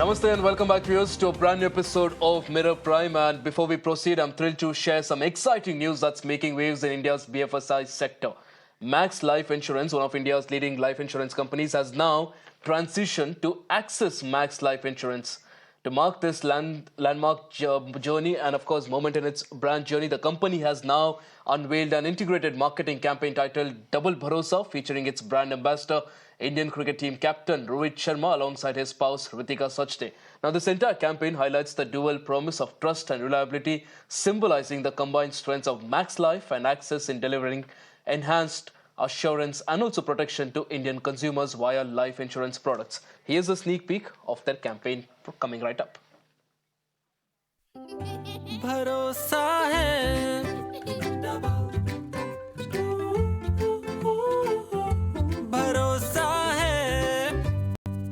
Namaste and welcome back, viewers, to a brand new episode of Mirror Prime. And before we proceed, I'm thrilled to share some exciting news that's making waves in India's BFSI sector. Max Life Insurance, one of India's leading life insurance companies, has now transitioned to Axis Max Life Insurance. To mark this landmark journey and, of course, moment in its brand journey, the company has now unveiled an integrated marketing campaign titled Double Bharosa, featuring its brand ambassador, Indian cricket team captain Rohit Sharma, alongside his spouse Ritika Sachde. Now, this entire campaign highlights the dual promise of trust and reliability, symbolizing the combined strengths of Max Life and Axis in delivering enhanced assurance and also protection to Indian consumers via life insurance products. Here's a sneak peek of their campaign coming right up. भरोसा है भरोसा है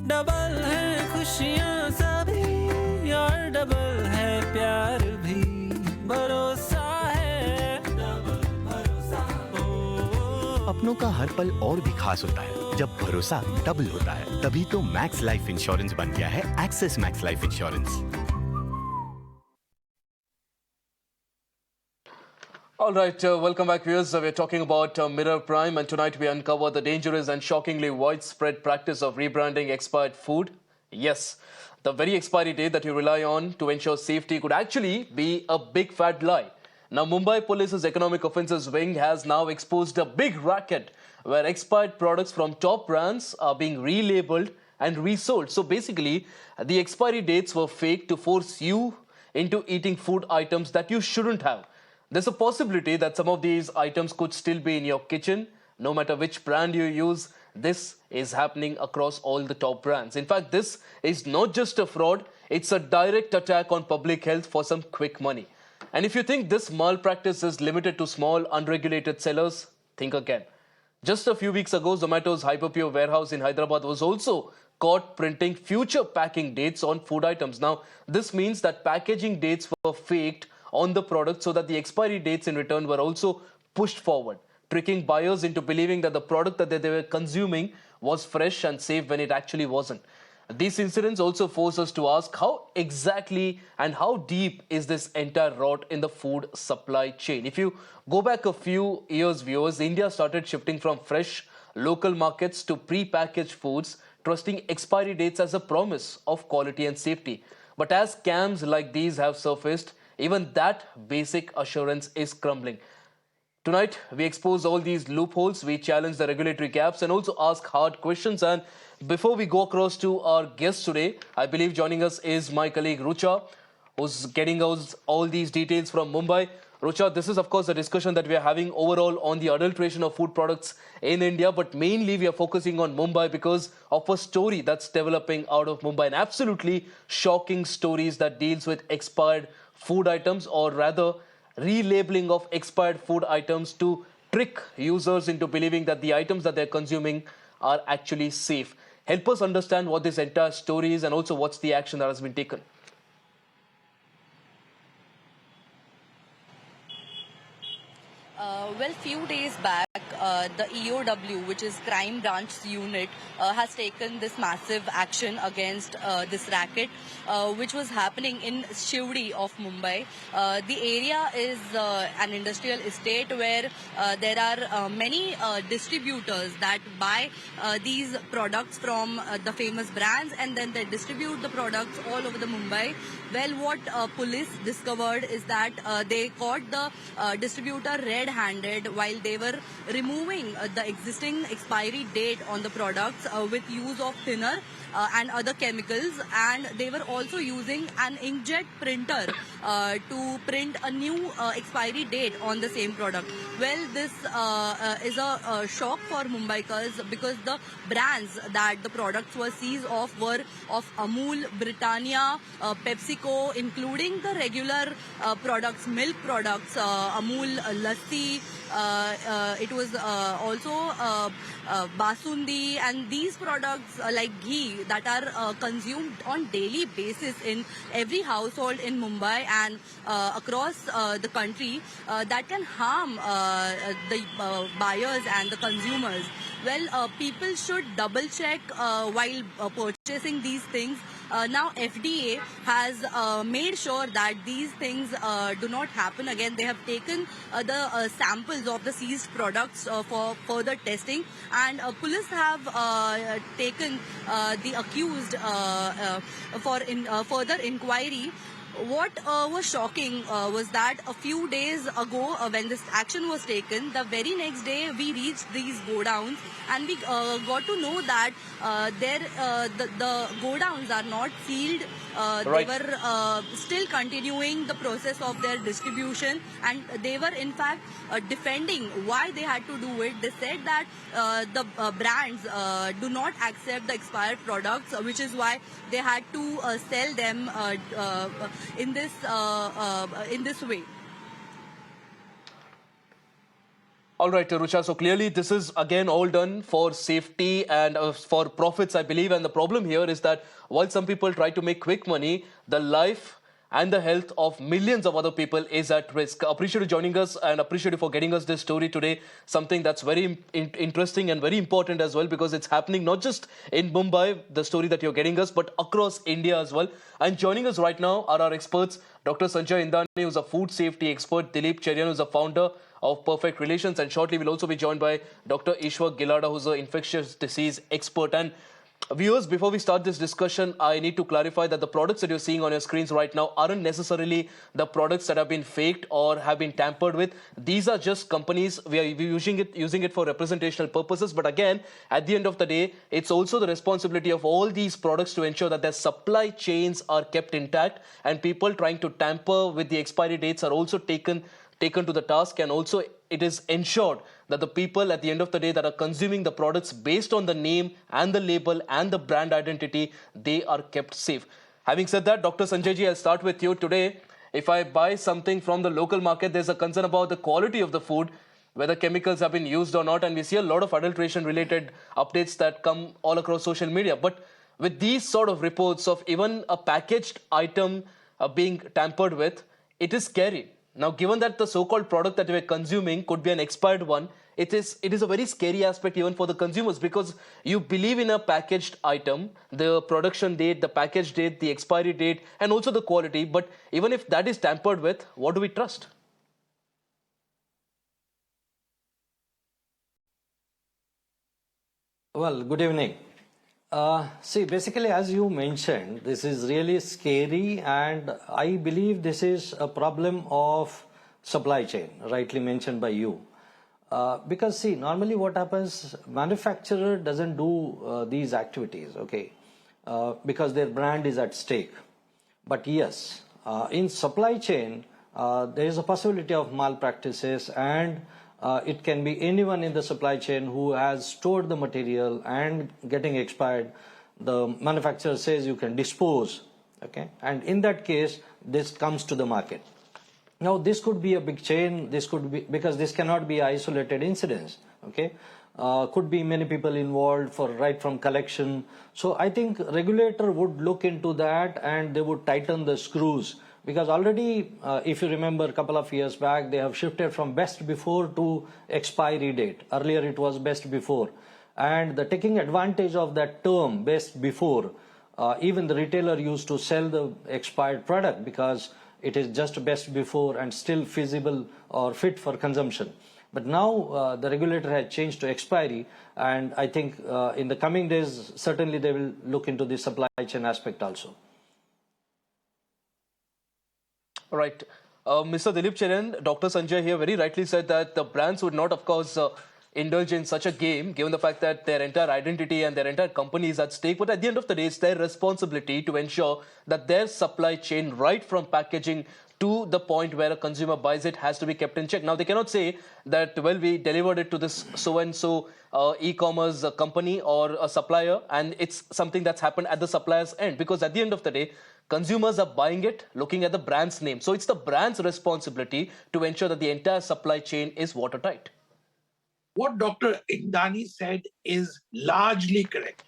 double है खुशियां सभी और double है प्यार भी भरोसा है डबल भरोसा अपनों का हर पल और भी खास होता है जब भरोसा डबल होता है तभी तो मैक्स लाइफ इंश्योरेंस बन गया है axis max life insurance. All right, welcome back, viewers. We're talking about Mirror Prime, and tonight we uncover the dangerous and shockingly widespread practice of rebranding expired food. Yes, the very expiry date that you rely on to ensure safety could actually be a big fat lie. Now, Mumbai Police's Economic Offences Wing has now exposed a big racket where expired products from top brands are being relabeled and resold. So basically, the expiry dates were faked to force you into eating food items that you shouldn't have. There's a possibility that some of these items could still be in your kitchen. No matter which brand you use, this is happening across all the top brands. In fact, this is not just a fraud, it's a direct attack on public health for some quick money. And if you think this malpractice is limited to small, unregulated sellers, think again. Just a few weeks ago, Zomato's Hyperpure warehouse in Hyderabad was also caught printing future packing dates on food items. Now, this means that packaging dates were faked on the product so that the expiry dates in return were also pushed forward, tricking buyers into believing that the product that they were consuming was fresh and safe when it actually wasn't. These incidents also force us to ask how exactly and how deep is this entire rot in the food supply chain. If you go back a few years, viewers, India started shifting from fresh local markets to pre-packaged foods, trusting expiry dates as a promise of quality and safety. But as scams like these have surfaced, even that basic assurance is crumbling. Tonight, we expose all these loopholes, we challenge the regulatory gaps and also ask hard questions. And before we go across to our guest today, I believe joining us is my colleague Rucha, who's getting us all these details from Mumbai. Rucha, this is of course a discussion that we are having overall on the adulteration of food products in India, but mainly we are focusing on Mumbai because of a story that's developing out of Mumbai, and absolutely shocking stories that deals with expired food items, or rather relabeling of expired food items to trick users into believing that the items that they're consuming are actually safe. Help us understand what this entire story is and also what's the action that has been taken. Well, few days back, the EOW, which is Crime Branch Unit, has taken this massive action against this racket, which was happening in Shivdi of Mumbai. The area is an industrial estate where there are many distributors that buy these products from the famous brands, and then they distribute the products all over the Mumbai. Well, what police discovered is that they caught the distributor red-handed while they were removing the existing expiry date on the products with use of thinner and other chemicals, and they were also using an inkjet printer to print a new expiry date on the same product. Well, this is a shock for Mumbaikars because the brands that the products were seized of were of Amul, Britannia, PepsiCo, including the regular products, milk products, Amul Lassi. It was also Basundi, and these products like ghee that are consumed on daily basis in every household in Mumbai and across the country, that can harm the buyers and the consumers. Well, people should double check while purchasing these things. Now FDA has made sure that these things do not happen again. They have taken the samples of the seized products for further testing, and police have taken the accused further inquiry. What was shocking was that a few days ago, when this action was taken, the very next day we reached these godowns, and we got to know that the godowns are not sealed. They Right. were still continuing the process of their distribution, and they were in fact defending why they had to do it. They said that the brands do not accept the expired products, which is why they had to sell them in this way. All right, Rucha. So clearly, this is again all done for safety and for profits, I believe. And the problem here is that while some people try to make quick money, the life and the health of millions of other people is at risk. Appreciate you joining us and appreciate you for getting us this story today. Something that's very interesting and very important as well, because it's happening not just in Mumbai, the story that you're getting us, but across India as well. And joining us right now are our experts, Dr. Sanjay Indani, who's a food safety expert, Dilip Cherian, who's a founder of Perfect Relations, and shortly we'll also be joined by Dr. Ishwar Gilada, who's an infectious disease expert. And viewers, before we start this discussion, I need to clarify that the products that you're seeing on your screens right now aren't necessarily the products that have been faked or have been tampered with. These are just companies. We are using it for representational purposes. But again, at the end of the day, it's also the responsibility of all these products to ensure that their supply chains are kept intact, and people trying to tamper with the expiry dates are also taken to the task, and also it is ensured that the people at the end of the day that are consuming the products based on the name and the label and the brand identity, they are kept safe. Having said that, Dr. Sanjay ji, I'll start with you today. If I buy something from the local market, there's a concern about the quality of the food, whether chemicals have been used or not, and we see a lot of adulteration related updates that come all across social media. But with these sort of reports of even a packaged item being tampered with, it is scary. Now, given that the so-called product that we're consuming could be an expired one, it is a very scary aspect even for the consumers, because you believe in a packaged item, the production date, the package date, the expiry date, and also the quality. But even if that is tampered with, what do we trust? Well, good evening. See, basically, as you mentioned, this is really scary, and I believe this is a problem of supply chain, rightly mentioned by you. Because, see, normally what happens, manufacturer doesn't do these activities, okay, because their brand is at stake. But yes, in supply chain, there is a possibility of malpractices, and it can be anyone in the supply chain who has stored the material and getting expired. The manufacturer says you can dispose, okay, and in that case, this comes to the market. Now, this could be a big chain. This could be, because this cannot be isolated incidents, okay. Could be many people involved for right from collection. So I think regulator would look into that, and they would tighten the screws, because already, if you remember a couple of years back, they have shifted from best before to expiry date. Earlier it was best before, and the taking advantage of that term best before, even the retailer used to sell the expired product because it is just best before and still feasible or fit for consumption. But now the regulator has changed to expiry, and I think in the coming days, certainly they will look into the supply chain aspect also. All right. Mr. Dilip Cherian, Dr. Sanjay here very rightly said that the brands would not, of course, indulge in such a game, given the fact that their entire identity and their entire company is at stake. But at the end of the day, it's their responsibility to ensure that their supply chain, right from packaging to the point where a consumer buys it, has to be kept in check. Now, they cannot say that, well, we delivered it to this so-and-so e-commerce company or a supplier, and it's something that's happened at the supplier's end, because at the end of the day, consumers are buying it looking at the brand's name. So it's the brand's responsibility to ensure that the entire supply chain is watertight. What Dr. Indani said is largely correct.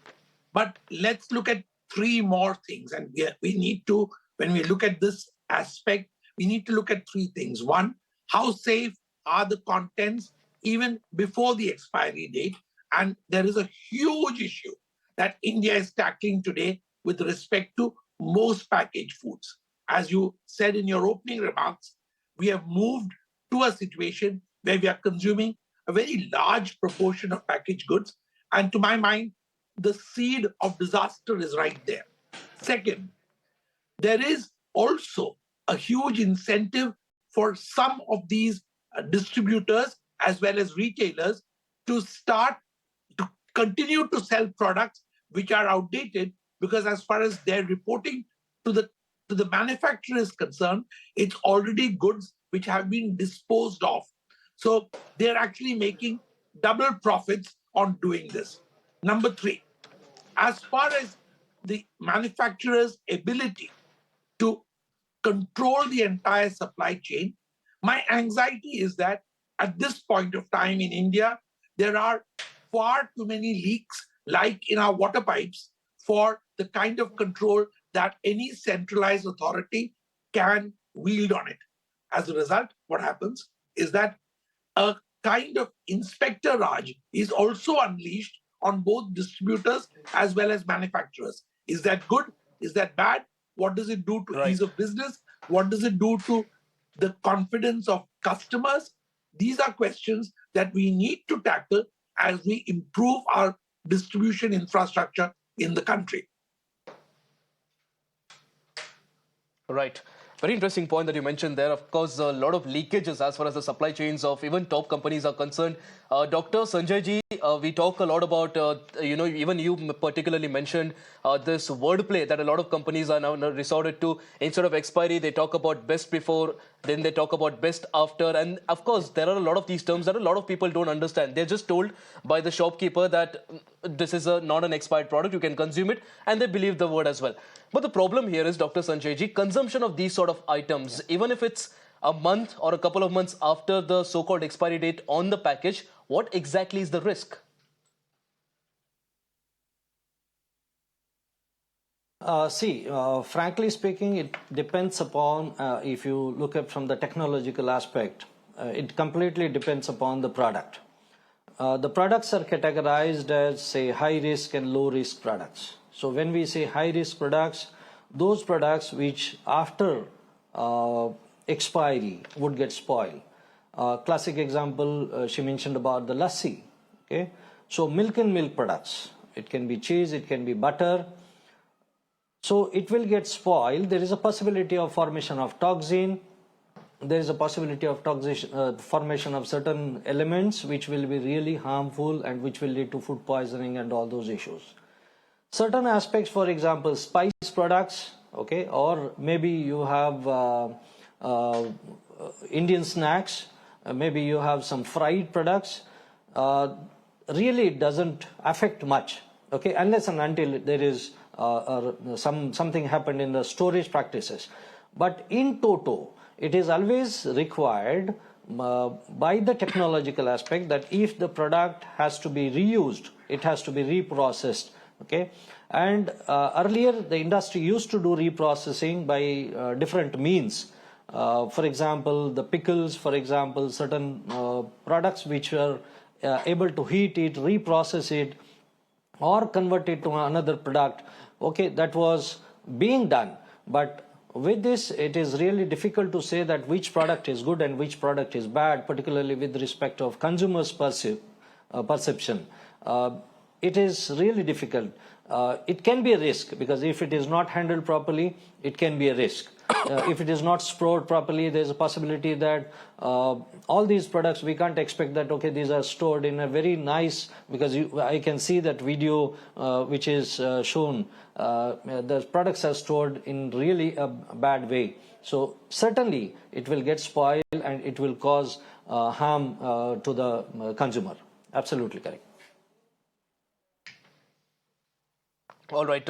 But let's look at three more things. And we need to, when we look at this aspect, we need to look at three things. One, how safe are the contents even before the expiry date? And there is a huge issue that India is tackling today, with respect to most packaged foods. As you said in your opening remarks, we have moved to a situation where we are consuming a very large proportion of packaged goods. And to my mind, the seed of disaster is right there. Second, there is also a huge incentive for some of these distributors as well as retailers to start to continue to sell products which are outdated, because as far as their reporting to the manufacturer is concerned, it's already goods which have been disposed of. So they're actually making double profits on doing this. Number three, as far as the manufacturer's ability to control the entire supply chain, my anxiety is that at this point of time in India, there are far too many leaks, like in our water pipes, for the kind of control that any centralized authority can wield on it. As a result, what happens is that a kind of inspector Raj is also unleashed on both distributors as well as manufacturers. Is that good? Is that bad? What does it do to ease Right. of business? What does it do to the confidence of customers? These are questions that we need to tackle as we improve our distribution infrastructure in the country. Right. Very interesting point that you mentioned there. Of course, a lot of leakages as far as the supply chains of even top companies are concerned. Dr. Sanjay ji, we talk a lot about, even you particularly mentioned this wordplay that a lot of companies are now resorted to. Instead of expiry, they talk about best before, then they talk about best after. And of course, there are a lot of these terms that a lot of people don't understand. They're just told by the shopkeeper that this is not an expired product, you can consume it, and they believe the word as well. But the problem here is, Dr. Sanjay ji, consumption of these sort of items, even if it's a month or a couple of months after the so-called expiry date on the package, what exactly is the risk? Frankly speaking, it depends upon, if you look at from the technological aspect, it completely depends upon the product. The products are categorized as, say, high risk and low risk products. So when we say high risk products, those products which after expiry would get spoiled. Classic example, she mentioned about the lassi. Okay, so milk and milk products. It can be cheese, it can be butter. So it will get spoiled. There is a possibility of formation of toxin. There is a possibility of formation of certain elements which will be really harmful and which will lead to food poisoning and all those issues. Certain aspects, for example, spice products, okay, or maybe you have Indian snacks, maybe you have some fried products, really it doesn't affect much, okay, unless and until there is something happened in the storage practices. But in toto, it is always required by the technological aspect that if the product has to be reused, it has to be reprocessed. Okay, and earlier the industry used to do reprocessing by different means. For example, the pickles, for example, certain products which were able to heat it, reprocess it, or convert it to another product. Okay, that was being done. But with this, it is really difficult to say that which product is good and which product is bad, particularly with respect of consumers' perception. It is really difficult. It can be a risk, because if it is not handled properly, it can be a risk. If it is not stored properly, there's a possibility that all these products, we can't expect that, okay, these are stored in a very nice, because I can see that video which is shown, the products are stored in really a bad way. So certainly it will get spoiled and it will cause harm to the consumer. Absolutely correct. All right.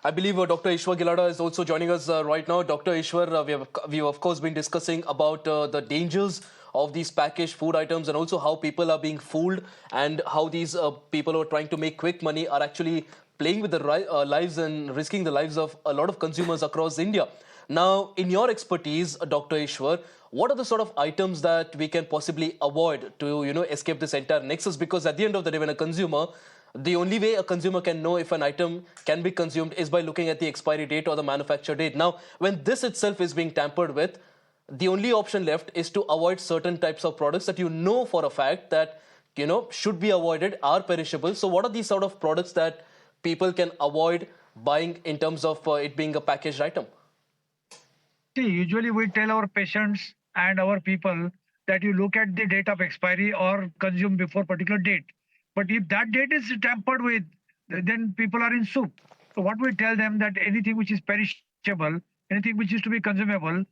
I believe Dr. Ishwar Gilada is also joining us right now. Dr. Ishwar, we've of course been discussing about the dangers of these packaged food items and also how people are being fooled and how these people who are trying to make quick money are actually playing with the lives and risking the lives of a lot of consumers across India. Now, in your expertise, Dr. Ishwar, what are the sort of items that we can possibly avoid to, escape this entire nexus? Because at the end of the day, when a consumer the only way a consumer can know if an item can be consumed is by looking at the expiry date or the manufacture date. Now, when this itself is being tampered with, the only option left is to avoid certain types of products that you know for a fact that should be avoided, are perishable. So what are these sort of products that people can avoid buying in terms of it being a packaged item? See, usually we tell our patients and our people that you look at the date of expiry or consume before particular date. But if that date is tampered with, then people are in soup. So what we tell them that anything which is perishable, anything which is to be consumable,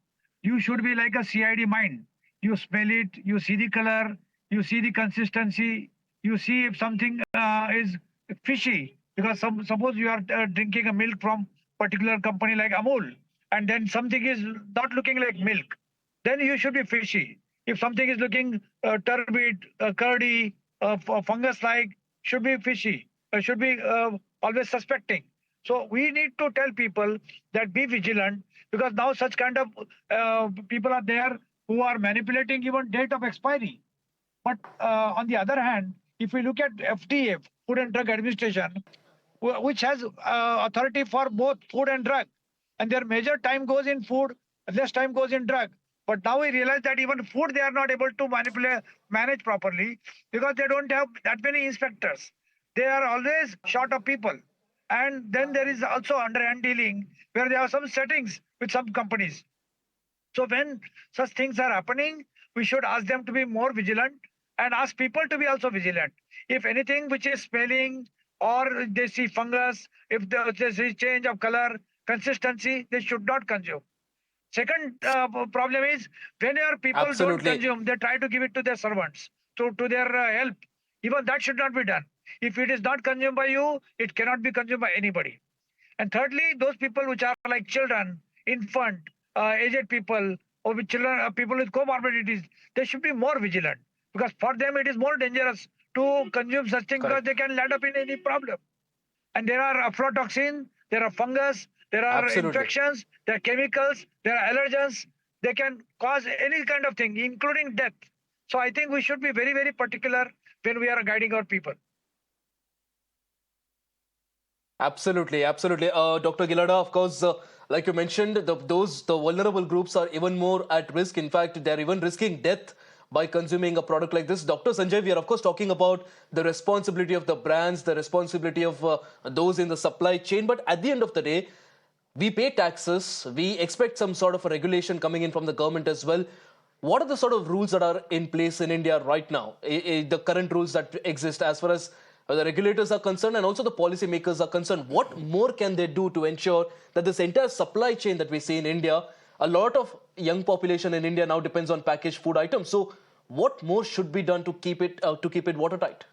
you should be like a CID mind. You smell it, you see the color, you see the consistency, you see if something is fishy. Because suppose you are drinking a milk from particular company like Amul, and then something is not looking like milk, then you should be fishy. If something is looking turbid, curdy, fungus-like, should be fishy, should be always suspecting. So we need to tell people that be vigilant, because now such kind of people are there who are manipulating even date of expiry. But on the other hand, if we look at FDA, Food and Drug Administration, which has authority for both food and drug, and their major time goes in food, less time goes in drug. But now we realize that even food they are not able to manage properly, because they don't have that many inspectors. They are always short of people. And then there is also underhand dealing, where there are some settings with some companies. So when such things are happening, we should ask them to be more vigilant and ask people to be also vigilant. If anything which is smelling, or they see fungus, if they see change of color, consistency, they should not consume. Second problem is, whenever people don't Absolutely. consume, they try to give it to their servants, to their help. Even that should not be done. If it is not consumed by you, it cannot be consumed by anybody. And thirdly, those people which are like children, infant, aged people, or with children, people with comorbidities, they should be more vigilant, because for them it is more dangerous to consume such things, because Correct. they can land up in any problem. And there are aflatoxin, there are fungus, there are Absolutely. infections, there are chemicals, there are allergens. They can cause any kind of thing, including death. So I think we should be very, very particular when we are guiding our people. Absolutely, absolutely. Dr. Gilada, of course, like you mentioned, the vulnerable groups are even more at risk. In fact, they're even risking death by consuming a product like this. Dr. Sanjay, we are of course talking about the responsibility of the brands, the responsibility of those in the supply chain. But at the end of the day, we pay taxes. We expect some sort of a regulation coming in from the government as well. What are the sort of rules that are in place in India right now? The current rules that exist as far as the regulators are concerned and also the policymakers are concerned. What more can they do to ensure that this entire supply chain that we see in India, a lot of young population in India now depends on packaged food items. So what more should be done to keep it watertight?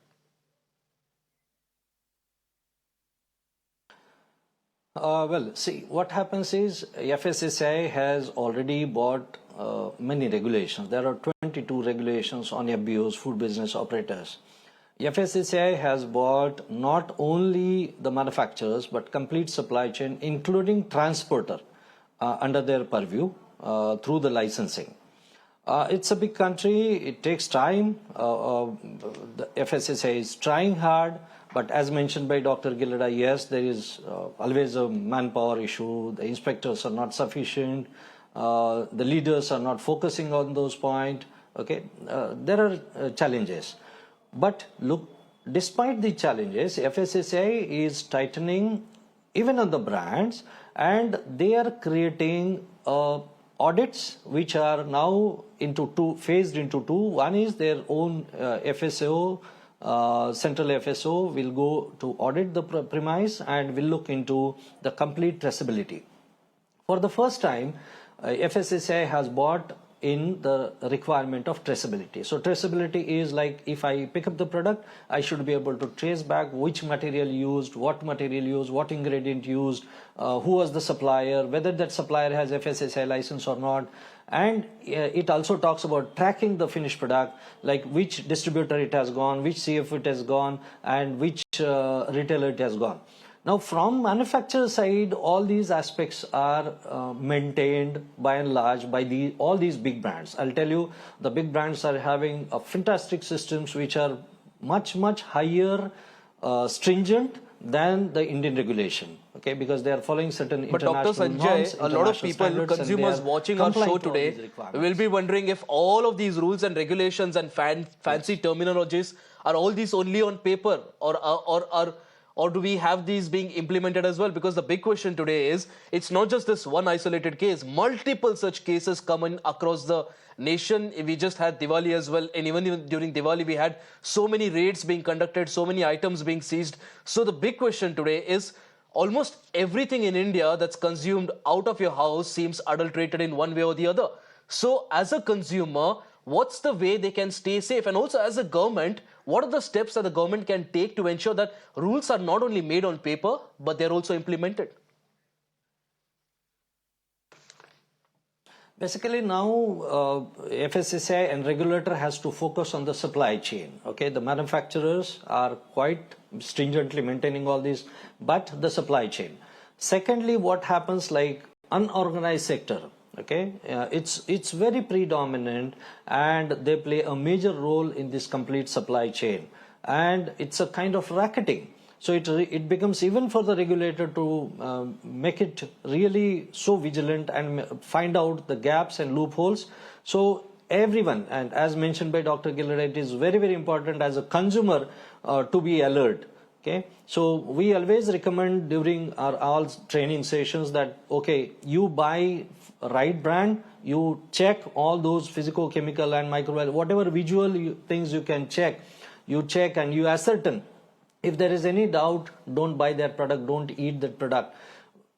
Well, see, what happens is FSSAI has already bought many regulations. There are 22 regulations on FBOs, food business operators. FSSAI has bought not only the manufacturers but complete supply chain, including transporter, under their purview through the licensing. It's a big country. It takes time. The FSSAI is trying hard. But as mentioned by Dr. Gilada, yes, there is always a manpower issue. The inspectors are not sufficient. The leaders are not focusing on those points. Okay, there are challenges. But look, despite the challenges, FSSAI is tightening even on the brands, and they are creating audits which are now phased into two. One is their own FSO. Central FSO will go to audit the premise and will look into the complete traceability. For the first time, FSSAI has bought in the requirement of traceability. So traceability is like, if I pick up the product, I should be able to trace back which material used, what ingredient used, who was the supplier, whether that supplier has FSSAI license or not. And it also talks about tracking the finished product, like which distributor it has gone, which CF it has gone, and which retailer it has gone. Now, from manufacturer side, all these aspects are maintained by and large by all these big brands. I'll tell you, the big brands are having fantastic systems which are much higher stringent than the Indian regulation, okay, because they are following certain But international Dr. norms, Sanjay, a lot of international people, standards, and they consumers are watching our complying show to all these today requirements. will be wondering if all of these rules and regulations and fancy terminologies are all these only on paper, or do we have these being implemented as well? Because the big question today is, it's not just this one isolated case. Multiple such cases come in across the nation. We just had Diwali as well, and even during Diwali we had so many raids being conducted, so many items being seized. So the big question today is, almost everything in India that's consumed out of your house seems adulterated in one way or the other. So as a consumer, what's the way they can stay safe? And also as a government, what are the steps that the government can take to ensure that rules are not only made on paper, but they're also implemented? Basically now FSSAI and regulator has to focus on the supply chain. Okay, the manufacturers are quite stringently maintaining all these, but the supply chain. Secondly, what happens like unorganized sector? Okay, it's very predominant and they play a major role in this complete supply chain, and it's a kind of racketing. So it becomes even for the regulator to make it really so vigilant and find out the gaps and loopholes. So everyone, and as mentioned by Dr. Gillard, it is very, very important as a consumer to be alert. Okay, so we always recommend during our all training sessions that, okay, you buy right brand, you check all those physical, chemical and microbial, whatever visual things you can check, you check and you ascertain. If there is any doubt, don't buy that product, don't eat that product.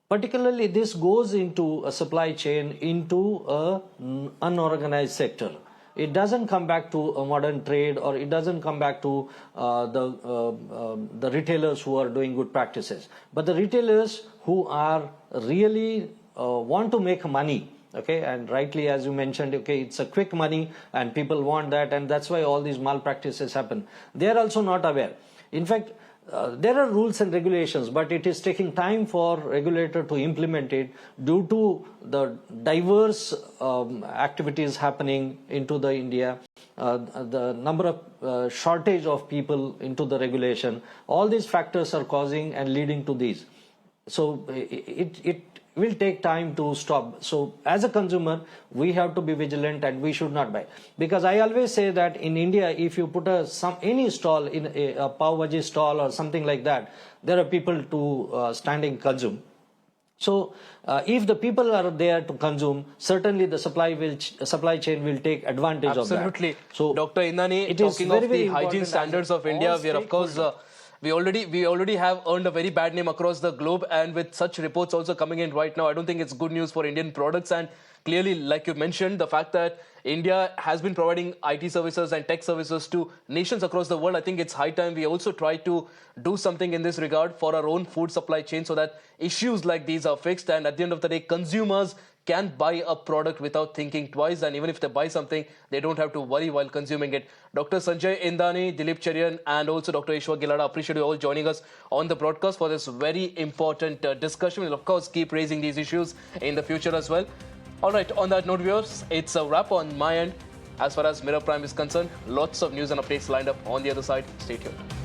Particularly this goes into a supply chain, into an unorganized sector. It doesn't come back to a modern trade, or it doesn't come back to the retailers who are doing good practices. But the retailers who are really want to make money, okay, and rightly as you mentioned, okay, it's a quick money and people want that, and that's why all these malpractices happen. They are also not aware. In fact, there are rules and regulations, but it is taking time for regulator to implement it due to the diverse activities happening into the India, the number of shortage of people into the regulation. All these factors are causing and leading to these. So it will take time to stop. So as a consumer, we have to be vigilant and we should not buy. Because I always say that in India, if you put any stall in a pav bhaji stall or something like that, there are people to standing consume. So if the people are there to consume, certainly the supply chain will take advantage of that. Absolutely. So Dr. Indani, talking of the hygiene standards of India, we are of course we already have earned a very bad name across the globe, and with such reports also coming in right now, I don't think it's good news for Indian products. And clearly, like you mentioned, the fact that India has been providing IT services and tech services to nations across the world, I think it's high time we also try to do something in this regard for our own food supply chain, so that issues like these are fixed, and at the end of the day, consumers can buy a product without thinking twice, and even if they buy something, they don't have to worry while consuming it. Dr. Sanjay Indani, Dilip Cherian, and also Dr. Ishwar Gilada, appreciate you all joining us on the broadcast for this very important discussion. We'll of course keep raising these issues in the future as well. All right, on that note, viewers, it's a wrap on my end. As far as Mirror Prime is concerned, lots of news and updates lined up on the other side. Stay tuned.